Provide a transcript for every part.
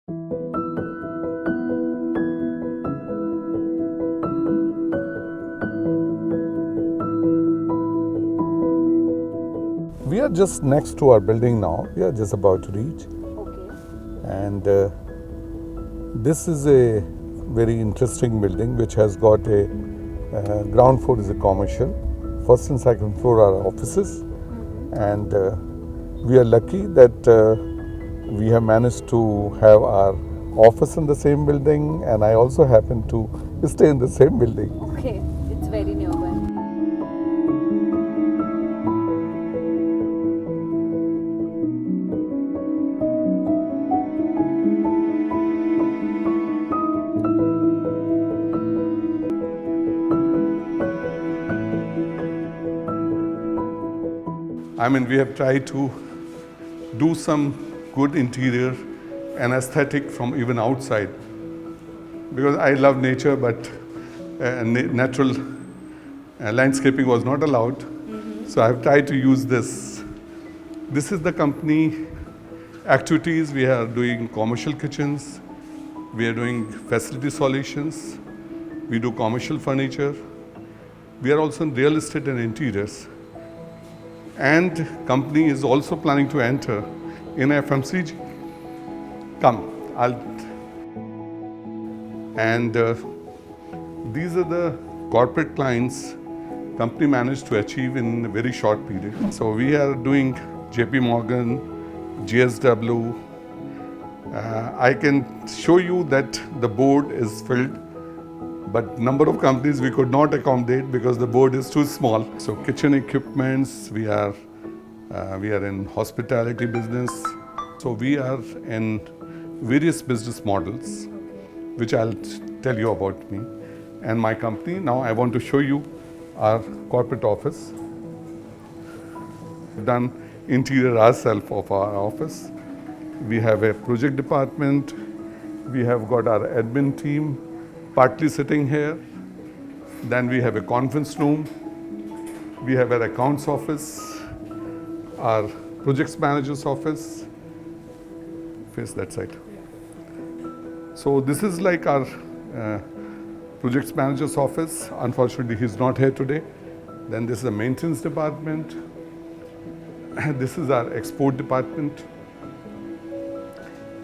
We are just next to our building now. We are just about to reach. Okay. And this is a very interesting building which has got a ground floor is a commercial, first and second floor are offices, and we are lucky that we have managed to have our office in the same building, and I also happen to stay in the same building. Okay. It's very nearby. I mean, we have tried to do some good interior and aesthetic from even outside, because I love nature, but natural landscaping was not allowed. So I've tried to use this. This is the company activities. We are doing commercial kitchens, we are doing facility solutions, we do commercial furniture, we are also in real estate and interiors. And company is also planning to enter in FMCG. Come, and these are the corporate clients company managed to achieve in a very short period. So we are doing JP Morgan, GSW. I can show you that the board is filled, but number of companies we could not accommodate because the board is too small. So kitchen equipments, we are in hospitality business. So we are in various business models, which I'll tell you about me and my company. Now I want to show you our corporate office. We've done interior ourselves of our office. We have a project department. We have got our admin team partly sitting here. Then we have a conference room. We have our accounts office, our projects manager's office. Face that side. So this is like our projects manager's office. Unfortunately, he's not here today. Then this is the maintenance department. This is our export department.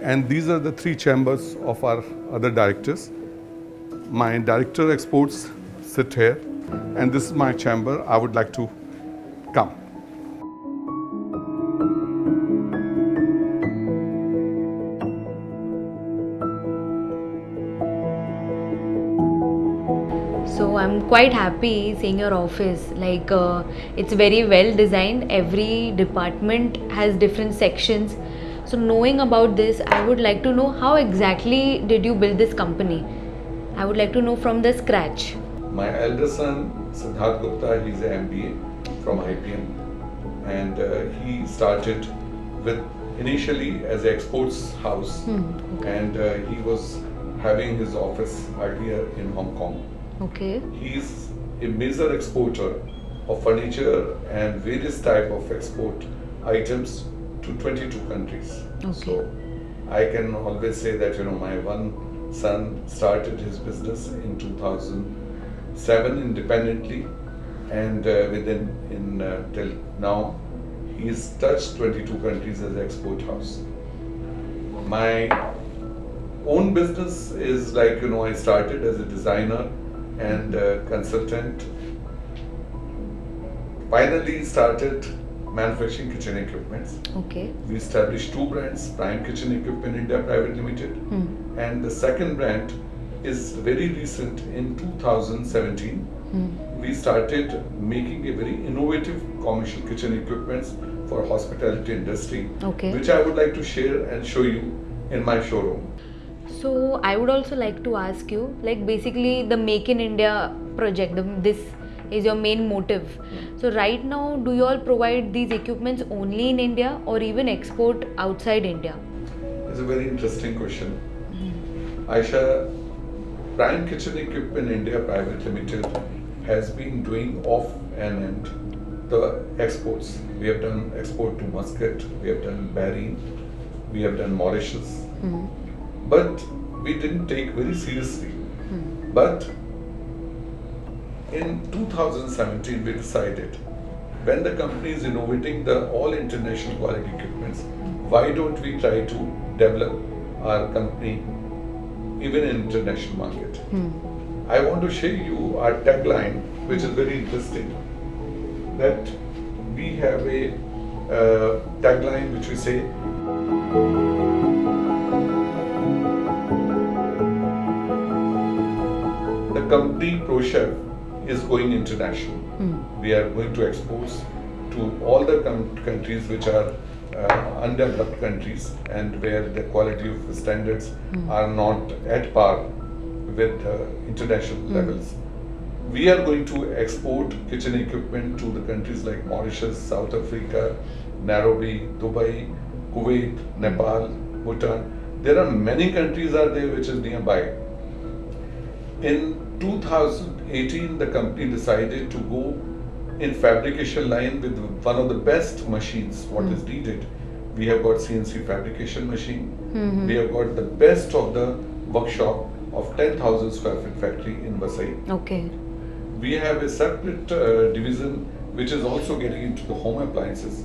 And these are the three chambers of our other directors. My director exports sit here, and this is my chamber. I would like to come. So I'm quite happy seeing your office. Like it's very well designed. Every department has different sections. So knowing about this, I would like to know how exactly did you build this company? I would like to know from the scratch. My elder son, Siddharth Gupta, he's an MBA from IPM, and he started with initially as an exports house, and he was having his office earlier in Hong Kong. Okay. He's a major exporter of furniture and various type of export items to 22 countries. Okay. So I can always say that my one son started his business in 2007 independently, and till now he's touched 22 countries as an export house. My own business is like I started as a designer and consultant. Finally started manufacturing kitchen equipments. Okay. We established two brands, Prime Kitchen Equipment India Private Limited, and the second brand is very recent in 2017. We started making a very innovative commercial kitchen equipments for hospitality industry, Okay. which I would like to share and show you in my showroom. So I would also like to ask you, like basically the Make in India project, this is your main motive. So right now, do you all provide these equipments only in India or even export outside India? It's a very interesting question. Aisha, Prime Kitchen Equipment India Private Limited has been doing off and end the exports. We have done export to Muscat, we have done Bahrain, we have done Mauritius. but we didn't take very seriously. But in 2017, we decided, when the company is innovating the all international quality equipments, why don't we try to develop our company even in international market? I want to share you our tagline, which is very interesting. That we have a tagline which we say, the company ProChef is going international. We are going to expose to all the countries which are undeveloped countries and where the quality of the standards are not at par with international levels. We are going to export kitchen equipment to the countries like Mauritius, South Africa, Nairobi, Dubai, Kuwait, Nepal, Bhutan. There are many countries are there which is nearby. In 2018, the company decided to go in fabrication line with one of the best machines what is needed. We have got CNC fabrication machine. We have got the best of the workshop of 10,000 square feet factory in Vasai. Okay. We have a separate division which is also getting into the home appliances.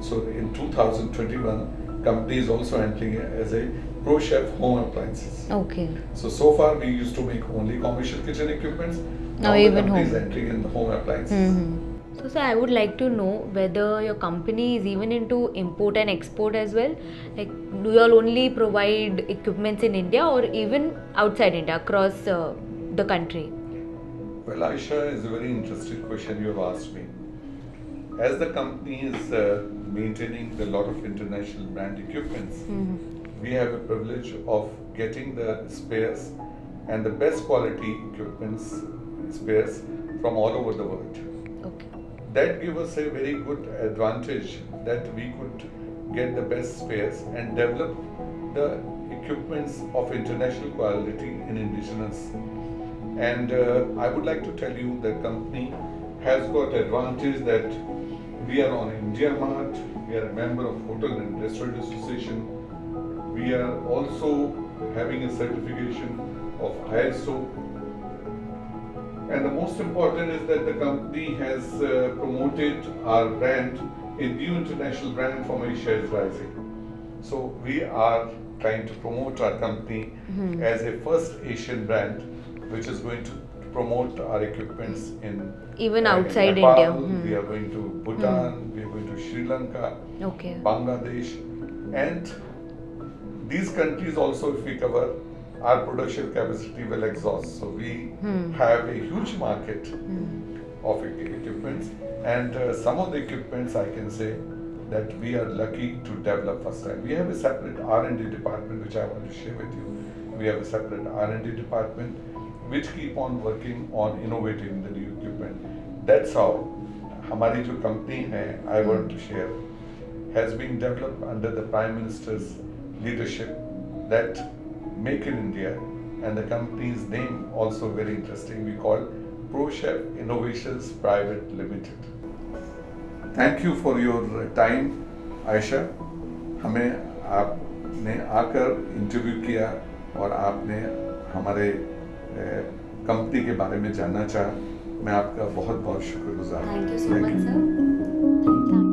So in 2021, company is also entering as a ProChef home appliances. Okay. So far we used to make only commercial kitchen equipments. Now the even company home. is entering in the home appliances. So, sir, I would like to know whether your company is even into import and export as well. Like, do you all only provide equipments in India or even outside India, across the country? Well, Aisha, is a very interesting question you have asked me. As the company is maintaining a lot of international brand equipments, we have a privilege of getting the spares and the best quality equipments, spares from all over the world. Okay. That gives us a very good advantage that we could get the best spares and develop the equipments of international quality in indigenous. And I would like to tell you the company has got advantage that we are on India Mart, we are a member of Hotel and Restaurant Association. We are also having a certification of ISO. And the most important is that the company has promoted our brand, a new international brand from Asia is Rising. So we are trying to promote our company as a first Asian brand which is going to promote our equipments in Even outside Nepal, India. we are going to Bhutan, we are going to Sri Lanka, Okay. Bangladesh, and these countries also, if we cover, our production capacity will exhaust. So we have a huge market of equipments, and some of the equipments I can say that we are lucky to develop first time. We have a separate R&D department which I want to share with you. We have a separate R&D department which keep on working on innovating the new equipment. That's how हमारी जो company है, I want to share, has been developed under the Prime Minister's leadership, that Make in India, and the company's name also very interesting. We call ProChef Innovations Private Limited. Thank you for your time, Aisha. हमें आपने आकर interview किया और आपने हमारे company के बारे में जानना चाहा. मैं आपका बहुत बहुत शुक्रगुजार हूँ. Thank you so much, sir. Thank you.